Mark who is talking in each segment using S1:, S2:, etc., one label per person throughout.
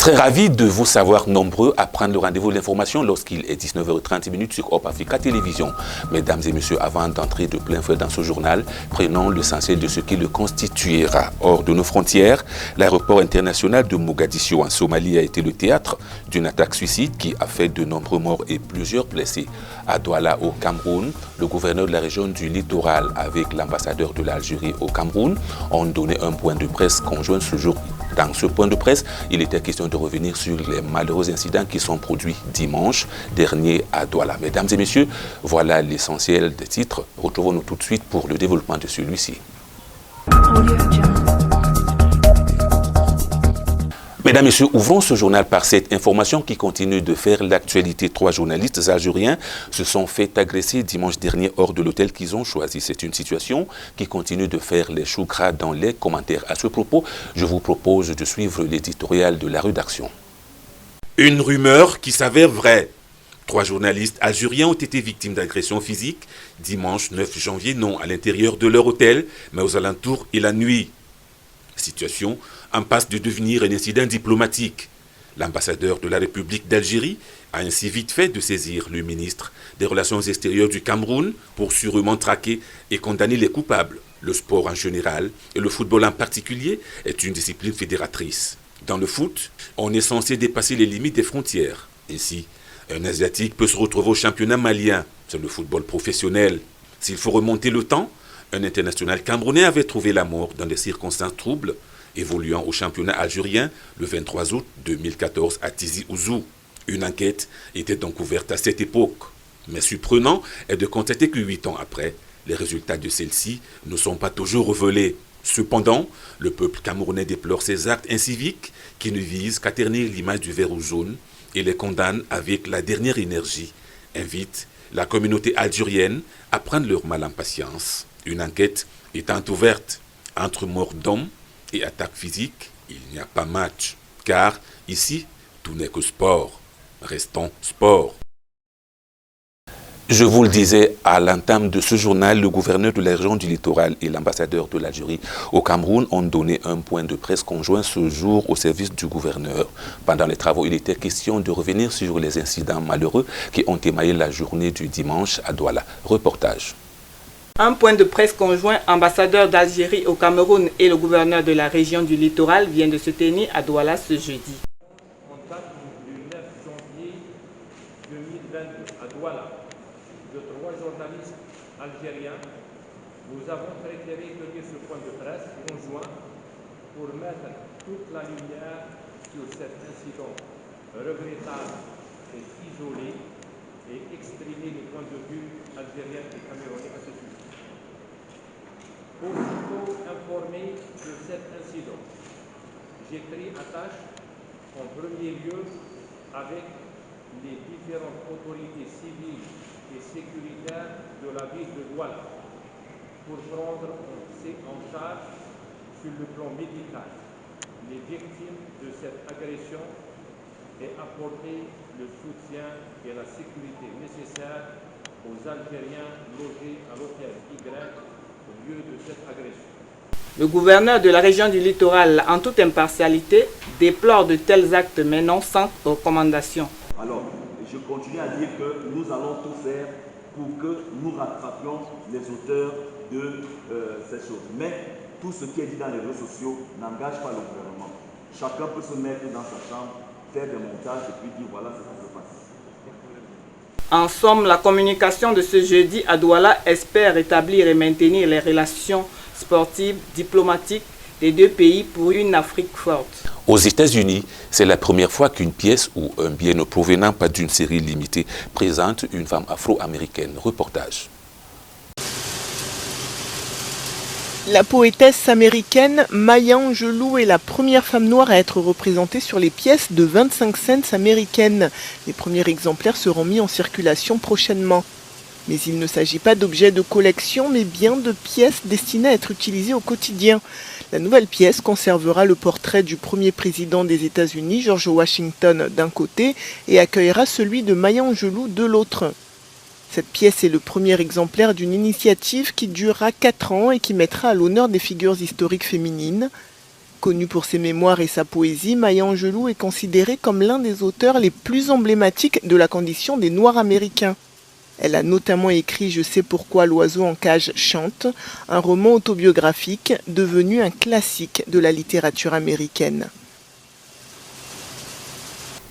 S1: Très ravi de vous savoir nombreux à prendre le rendez-vous de l'information lorsqu'il est 19h30 sur Hope Africa Télévision. Mesdames et messieurs, avant d'entrer de plein fouet dans ce journal, prenons l'essentiel de ce qui le constituera. Hors de nos frontières, l'aéroport international de Mogadiscio en Somalie a été le théâtre d'une attaque suicide qui a fait de nombreux morts et plusieurs blessés. À Douala, au Cameroun, le gouverneur de la région du littoral avec l'ambassadeur de l'Algérie au Cameroun ont donné un point de presse conjoint ce jour. Dans ce point de presse, il était question de revenir sur les malheureux incidents qui sont produits dimanche dernier à Douala. Mesdames et messieurs, voilà l'essentiel des titres. Retrouvons-nous tout de suite pour le développement de celui-ci. Mesdames et messieurs, ouvrons ce journal par cette information qui continue de faire l'actualité. 3 journalistes algériens se sont fait agresser dimanche dernier hors de l'hôtel qu'ils ont choisi. C'est une situation qui continue de faire les choux gras dans les commentaires. À ce propos, je vous propose de suivre l'éditorial de la rédaction. Une rumeur qui s'avère vraie. 3 journalistes algériens ont été victimes d'agressions physiques dimanche 9 janvier, non à l'intérieur de leur hôtel, mais aux alentours et la nuit. Situation en passe de devenir un incident diplomatique. L'ambassadeur de la République d'Algérie a ainsi vite fait de saisir le ministre des Relations extérieures du Cameroun pour sûrement traquer et condamner les coupables. Le sport en général et le football en particulier est une discipline fédératrice. Dans le foot, on est censé dépasser les limites des frontières. Ainsi, un Asiatique peut se retrouver au championnat malien. C'est le football professionnel. S'il faut remonter le temps, un international camerounais avait trouvé la mort dans des circonstances troubles, évoluant au championnat algérien le 23 août 2014 à Tizi Ouzou. Une enquête était donc ouverte à cette époque. Mais surprenant est de constater que 8 ans après, les résultats de celle-ci ne sont pas toujours révélés. Cependant, le peuple camerounais déplore ces actes inciviques qui ne visent qu'à ternir l'image du vert ou jaune et les condamne avec la dernière énergie. Invite la communauté algérienne à prendre leur mal en patience. Une enquête étant ouverte entre mort d'hommes et attaque physique, il n'y a pas match. Car ici, tout n'est que sport. Restons sport. Je vous le disais à l'entame de ce journal, le gouverneur de la région du littoral et l'ambassadeur de l'Algérie au Cameroun ont donné un point de presse conjoint ce jour au service du gouverneur. Pendant les travaux, il était question de revenir sur les incidents malheureux qui ont émaillé la journée du dimanche à Douala. Reportage.
S2: Un point de presse conjoint, ambassadeur d'Algérie au Cameroun et le gouverneur de la région du littoral vient de se tenir à Douala ce jeudi.
S3: En date du 9 janvier 2022 à Douala, de 3 journalistes algériens, nous avons préféré tenir ce point de presse conjoint pour mettre toute la lumière sur cet incident regrettable et isolé et exprimer les points de vue algériens et camerounais à ce sujet. Aussitôt informé de cet incident, j'ai pris attache en premier lieu avec les différentes autorités civiles et sécuritaires de la ville de Douala pour prendre en charge sur le plan médical les victimes de cette agression et apporter le soutien et la sécurité nécessaires aux Algériens logés à l'hôtel Y au lieu de cette agression.
S2: Le gouverneur de la région du littoral, en toute impartialité, déplore de tels actes menant sans recommandation.
S4: Alors, je continue à dire que nous allons tout faire pour que nous rattrapions les auteurs de ces choses. Mais tout ce qui est dit dans les réseaux sociaux n'engage pas le gouvernement. Chacun peut se mettre dans sa chambre, faire des montages et puis dire voilà ce qui se passe.
S2: En somme, la communication de ce jeudi à Douala espère établir et maintenir les relations sportives, diplomatiques des deux pays pour une Afrique forte.
S1: Aux États-Unis, c'est la première fois qu'une pièce ou un bien ne provenant pas d'une série limitée présente une femme afro-américaine. Reportage.
S5: La poétesse américaine Maya Angelou est la première femme noire à être représentée sur les pièces de 25 cents américaines. Les premiers exemplaires seront mis en circulation prochainement. Mais il ne s'agit pas d'objets de collection, mais bien de pièces destinées à être utilisées au quotidien. La nouvelle pièce conservera le portrait du premier président des États-Unis, George Washington, d'un côté, et accueillera celui de Maya Angelou de l'autre. Cette pièce est le premier exemplaire d'une initiative qui durera 4 ans et qui mettra à l'honneur des figures historiques féminines. Connu pour ses mémoires et sa poésie, Maya Angelou est considérée comme l'un des auteurs les plus emblématiques de la condition des Noirs américains. Elle a notamment écrit « Je sais pourquoi l'oiseau en cage chante », un roman autobiographique devenu un classique de la littérature américaine.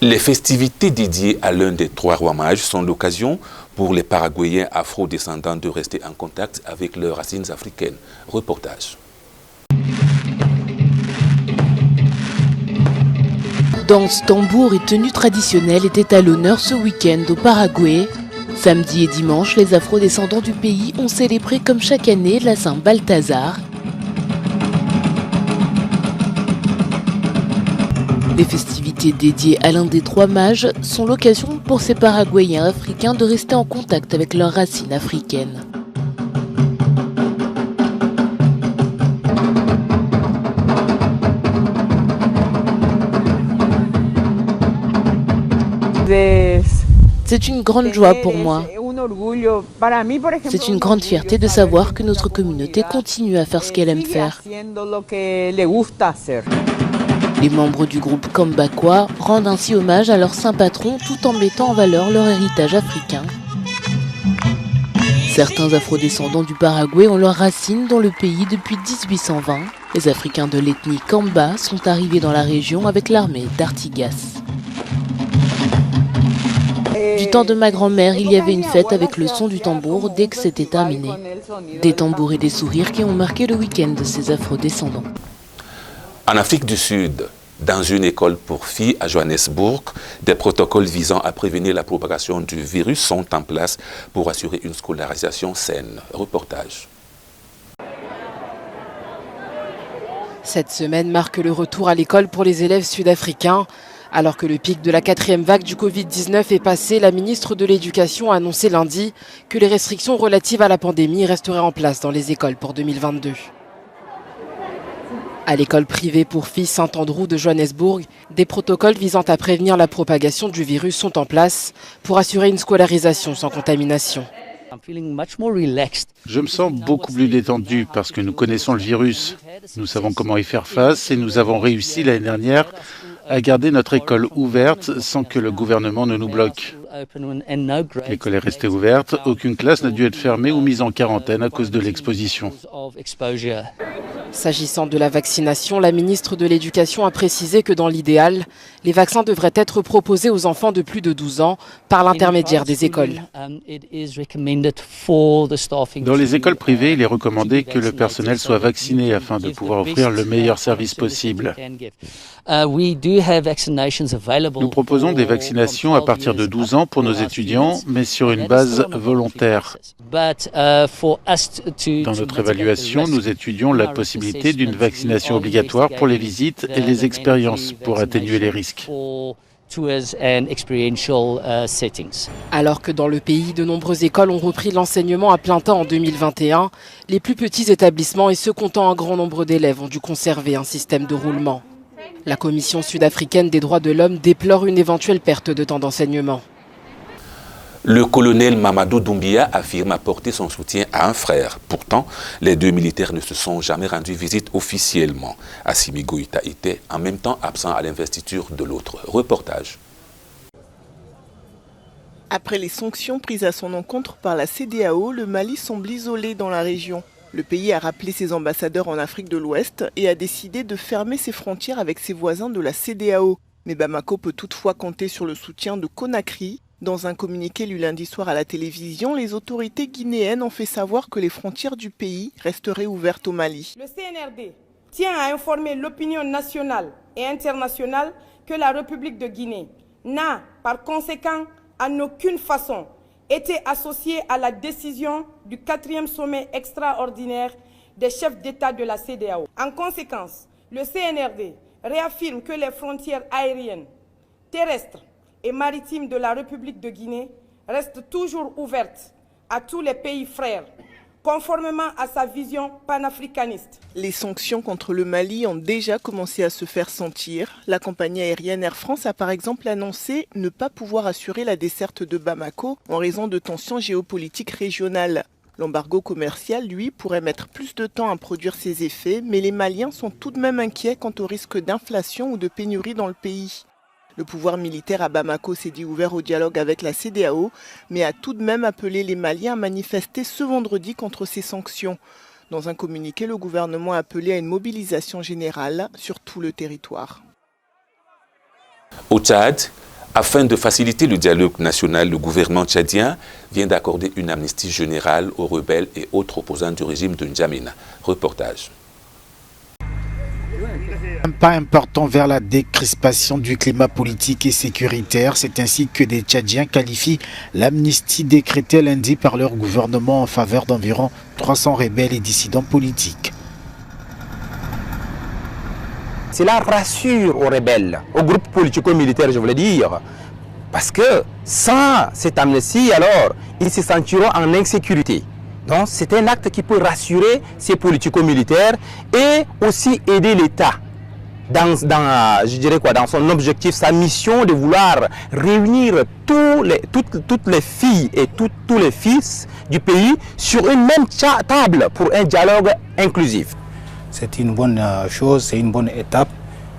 S1: Les festivités dédiées à l'un des 3 rois mages sont l'occasion pour les Paraguayens afro-descendants de rester en contact avec leurs racines africaines. Reportage.
S6: Danse, tambour et tenues traditionnelles étaient à l'honneur ce week-end au Paraguay. Samedi et dimanche, les afro-descendants du pays ont célébré comme chaque année la Saint-Balthazar. Les festivités dédiées à l'un des 3 mages sont l'occasion pour ces Paraguayens africains de rester en contact avec leurs racines africaines. C'est une grande joie pour moi. C'est une grande fierté de savoir que notre communauté continue à faire ce qu'elle aime faire. Les membres du groupe Kambakwa rendent ainsi hommage à leur saint patron tout en mettant en valeur leur héritage africain. Certains afrodescendants du Paraguay ont leurs racines dans le pays depuis 1820. Les Africains de l'ethnie Kamba sont arrivés dans la région avec l'armée d'Artigas. Du temps de ma grand-mère, il y avait une fête avec le son du tambour dès que c'était terminé. Des tambours et des sourires qui ont marqué le week-end de ces afrodescendants.
S1: En Afrique du Sud, dans une école pour filles à Johannesburg, des protocoles visant à prévenir la propagation du virus sont en place pour assurer une scolarisation saine. Reportage.
S7: Cette semaine marque le retour à l'école pour les élèves sud-africains. Alors que le pic de la 4e vague du Covid-19 est passé, la ministre de l'Éducation a annoncé lundi que les restrictions relatives à la pandémie resteraient en place dans les écoles pour 2022. À l'école privée pour filles Saint-Andrew de Johannesburg, des protocoles visant à prévenir la propagation du virus sont en place pour assurer une scolarisation sans contamination.
S8: Je me sens beaucoup plus détendu parce que nous connaissons le virus. Nous savons comment y faire face et nous avons réussi l'année dernière à garder notre école ouverte sans que le gouvernement ne nous bloque. L'école est restée ouverte, aucune classe n'a dû être fermée ou mise en quarantaine à cause de l'exposition.
S7: S'agissant de la vaccination, la ministre de l'Éducation a précisé que dans l'idéal, les vaccins devraient être proposés aux enfants de plus de 12 ans par l'intermédiaire des écoles.
S8: Dans les écoles privées, il est recommandé que le personnel soit vacciné afin de pouvoir offrir le meilleur service possible. Nous proposons des vaccinations à partir de 12 ans pour nos étudiants, mais sur une base volontaire. Dans notre évaluation, nous étudions la possibilité d'une vaccination obligatoire pour les visites et les expériences pour atténuer les risques.
S7: Alors que dans le pays, de nombreuses écoles ont repris l'enseignement à plein temps en 2021, les plus petits établissements et ceux comptant un grand nombre d'élèves ont dû conserver un système de roulement. La Commission sud-africaine des droits de l'homme déplore une éventuelle perte de temps d'enseignement.
S1: Le colonel Mamadou Doumbia affirme apporter son soutien à un frère. Pourtant, les 2 militaires ne se sont jamais rendus visite officiellement. Assimi Goïta était en même temps absent à l'investiture de l'autre. Reportage.
S5: Après les sanctions prises à son encontre par la CEDEAO, le Mali semble isolé dans la région. Le pays a rappelé ses ambassadeurs en Afrique de l'Ouest et a décidé de fermer ses frontières avec ses voisins de la CEDEAO. Mais Bamako peut toutefois compter sur le soutien de Conakry. Dans un communiqué lu lundi soir à la télévision, les autorités guinéennes ont fait savoir que les frontières du pays resteraient ouvertes au Mali.
S9: Le CNRD tient à informer l'opinion nationale et internationale que la République de Guinée n'a, par conséquent, en aucune façon été associée à la décision du 4e sommet extraordinaire des chefs d'État de la CEDEAO. En conséquence, le CNRD réaffirme que les frontières aériennes, terrestres et maritimes de la République de Guinée restent toujours ouvertes à tous les pays frères, conformément à sa vision panafricaniste.
S5: Les sanctions contre le Mali ont déjà commencé à se faire sentir. La compagnie aérienne Air France a par exemple annoncé ne pas pouvoir assurer la desserte de Bamako en raison de tensions géopolitiques régionales. L'embargo commercial, lui, pourrait mettre plus de temps à produire ses effets, mais les Maliens sont tout de même inquiets quant au risque d'inflation ou de pénurie dans le pays. Le pouvoir militaire à Bamako s'est dit ouvert au dialogue avec la CEDEAO, mais a tout de même appelé les Maliens à manifester ce vendredi contre ces sanctions. Dans un communiqué, le gouvernement a appelé à une mobilisation générale sur tout le territoire.
S1: Au Tchad, afin de faciliter le dialogue national, le gouvernement tchadien vient d'accorder une amnistie générale aux rebelles et autres opposants du régime de N'Djamena. Reportage.
S10: Un pas important vers la décrispation du climat politique et sécuritaire. C'est ainsi que des Tchadiens qualifient l'amnistie décrétée lundi par leur gouvernement en faveur d'environ 300 rebelles et dissidents politiques.
S11: Cela rassure aux rebelles, aux groupes politico-militaires, je voulais dire. Parce que sans cette amnistie, alors, ils se sentiront en insécurité. Donc c'est un acte qui peut rassurer ces politico-militaires et aussi aider l'État dans son objectif, sa mission de vouloir réunir toutes les filles et tous les fils du pays sur une même table pour un dialogue inclusif.
S12: C'est une bonne chose, c'est une bonne étape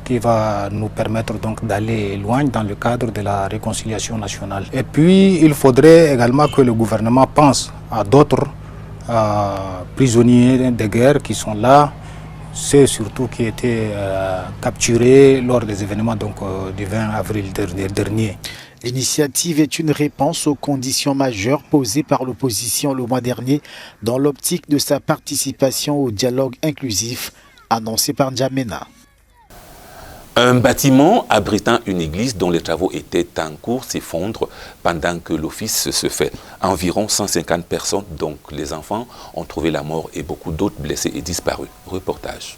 S12: qui va nous permettre donc d'aller loin dans le cadre de la réconciliation nationale. Et puis il faudrait également que le gouvernement pense à d'autres prisonniers de guerre qui sont là, ceux surtout qui étaient capturés lors des événements du 20 avril dernier.
S10: L'initiative est une réponse aux conditions majeures posées par l'opposition le mois dernier dans l'optique de sa participation au dialogue inclusif annoncé par N'Djamena.
S1: Un bâtiment abritant une église dont les travaux étaient en cours s'effondre pendant que l'office se fait. Environ 150 personnes, donc les enfants, ont trouvé la mort et beaucoup d'autres blessés et disparus. Reportage.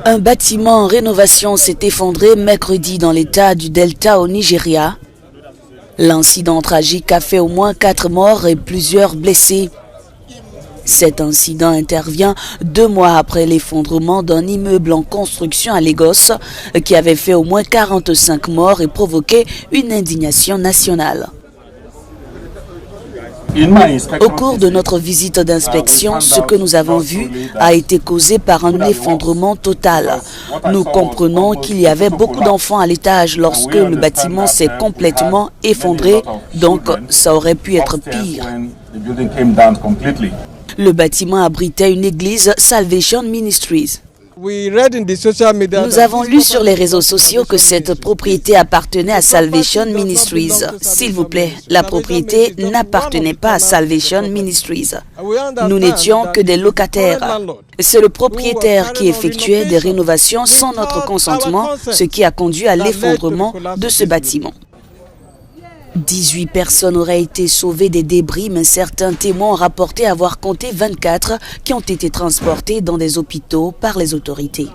S13: Un bâtiment en rénovation s'est effondré mercredi dans l'état du Delta au Nigeria. L'incident tragique a fait au moins 4 morts et plusieurs blessés. Cet incident intervient 2 mois après l'effondrement d'un immeuble en construction à Lagos qui avait fait au moins 45 morts et provoqué une indignation nationale. Au cours de notre visite d'inspection, ce que nous avons vu a été causé par un effondrement total. Nous comprenons qu'il y avait beaucoup d'enfants à l'étage lorsque le bâtiment s'est complètement effondré, donc ça aurait pu être pire. Le bâtiment abritait une église Salvation Ministries. Nous avons lu sur les réseaux sociaux que cette propriété appartenait à Salvation Ministries. S'il vous plaît, la propriété n'appartenait pas à Salvation Ministries. Nous n'étions que des locataires. C'est le propriétaire qui effectuait des rénovations sans notre consentement, ce qui a conduit à l'effondrement de ce bâtiment. 18 personnes auraient été sauvées des débris, mais certains témoins ont rapporté avoir compté 24 qui ont été transportés dans des hôpitaux par les autorités.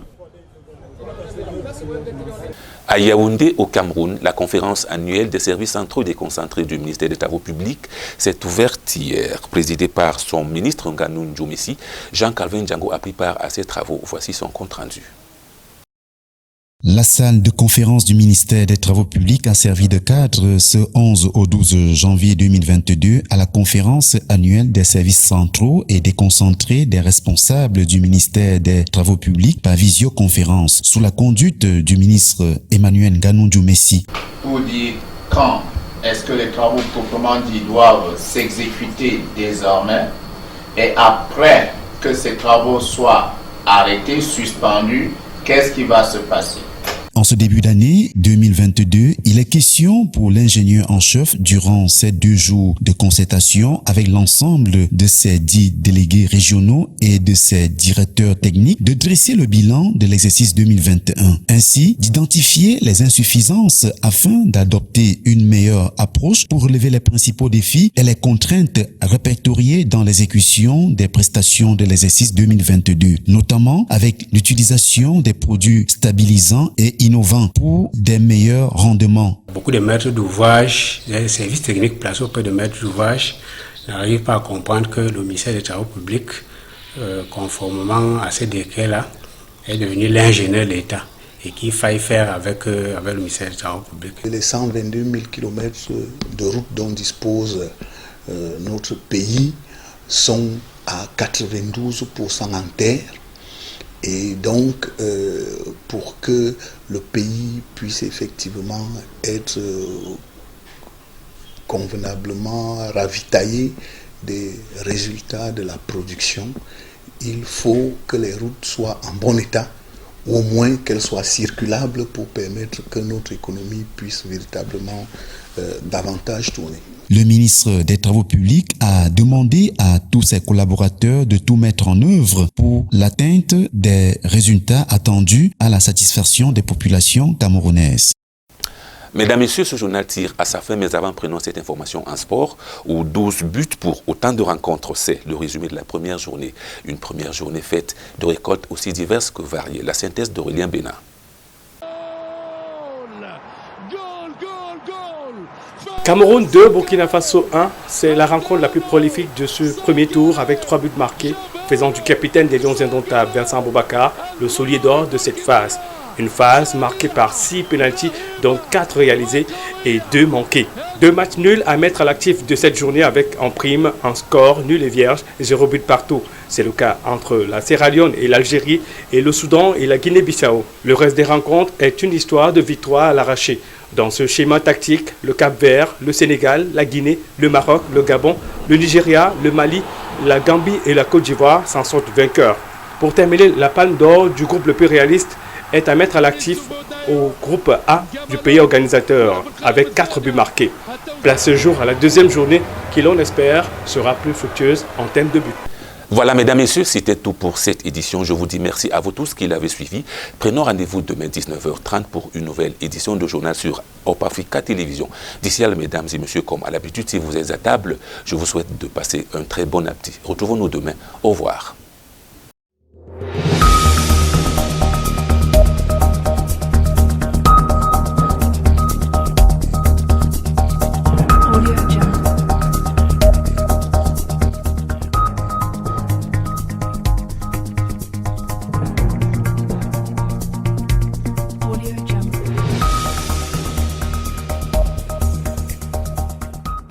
S1: À Yaoundé, au Cameroun, la conférence annuelle des services centraux déconcentrés du ministère des Travaux publics s'est ouverte hier. Présidée par son ministre Nganou Ndjoumessi, Jean-Calvin Django a pris part à ces travaux. Voici son compte rendu.
S14: La salle de conférence du ministère des Travaux publics a servi de cadre ce 11 au 12 janvier 2022 à la conférence annuelle des services centraux et déconcentrés des responsables du ministère des Travaux publics par visioconférence sous la conduite du ministre Emmanuel Nganou Ndjoumessi.
S15: Pour dire quand est-ce que les travaux proprement dit doivent s'exécuter désormais et après que ces travaux soient arrêtés, suspendus, qu'est-ce qui va se passer?
S14: En ce début d'année 2022, il est question pour l'ingénieur en chef durant ces 2 jours de concertation avec l'ensemble de ses 10 délégués régionaux et de ses directeurs techniques de dresser le bilan de l'exercice 2021, ainsi d'identifier les insuffisances afin d'adopter une meilleure approche pour relever les principaux défis et les contraintes répertoriées dans l'exécution des prestations de l'exercice 2022, notamment avec l'utilisation des produits stabilisants et innovants pour des meilleurs rendements.
S16: Beaucoup de maîtres d'ouvrage, les services techniques placés auprès de maîtres d'ouvrage n'arrivent pas à comprendre que le ministère des Travaux publics, conformément à ces décrets-là, est devenu l'ingénieur de l'État et qu'il faille faire avec le ministère des Travaux publics.
S17: Les 122 000 km de routes dont dispose notre pays sont à 92% en terre. Et donc, pour que le pays puisse effectivement être convenablement ravitaillé des résultats de la production, il faut que les routes soient en bon état, ou au moins qu'elles soient circulables pour permettre que notre économie puisse véritablement davantage tourner.
S14: Le ministre des Travaux publics a demandé à tous ses collaborateurs de tout mettre en œuvre pour l'atteinte des résultats attendus à la satisfaction des populations camerounaises.
S1: Mesdames, Messieurs, ce journal tire à sa fin, mais avant, prenons cette information en sport, où 12 buts pour autant de rencontres, c'est le résumé de la première journée. Une première journée faite de récoltes aussi diverses que variées. La synthèse d'Aurélien Bénin.
S18: Cameroun 2, Burkina Faso 1, c'est la rencontre la plus prolifique de ce premier tour avec 3 buts marqués, faisant du capitaine des Lions indomptables Vincent Boubacar le soulier d'or de cette phase. Une phase marquée par 6 pénaltys, dont 4 réalisés et 2 manqués. 2 matchs nuls à mettre à l'actif de cette journée avec en prime un score nul et vierge, 0 but partout. C'est le cas entre la Sierra Leone et l'Algérie et le Soudan et la Guinée-Bissau. Le reste des rencontres est une histoire de victoire à l'arraché. Dans ce schéma tactique, le Cap-Vert, le Sénégal, la Guinée, le Maroc, le Gabon, le Nigeria, le Mali, la Gambie et la Côte d'Ivoire s'en sortent vainqueurs. Pour terminer, la palme d'or du groupe le plus réaliste est à mettre à l'actif au groupe A du pays organisateur, avec 4 buts marqués. Place ce jour à la deuxième journée qui, l'on espère, sera plus fructueuse en termes de buts.
S1: Voilà, mesdames, messieurs, c'était tout pour cette édition. Je vous dis merci à vous tous qui l'avez suivi. Prenons rendez-vous demain 19h30 pour une nouvelle édition de journal sur Hope Africa Télévision. D'ici là, mesdames et messieurs, comme à l'habitude, si vous êtes à table, je vous souhaite de passer un très bon appétit. Retrouvons-nous demain. Au revoir.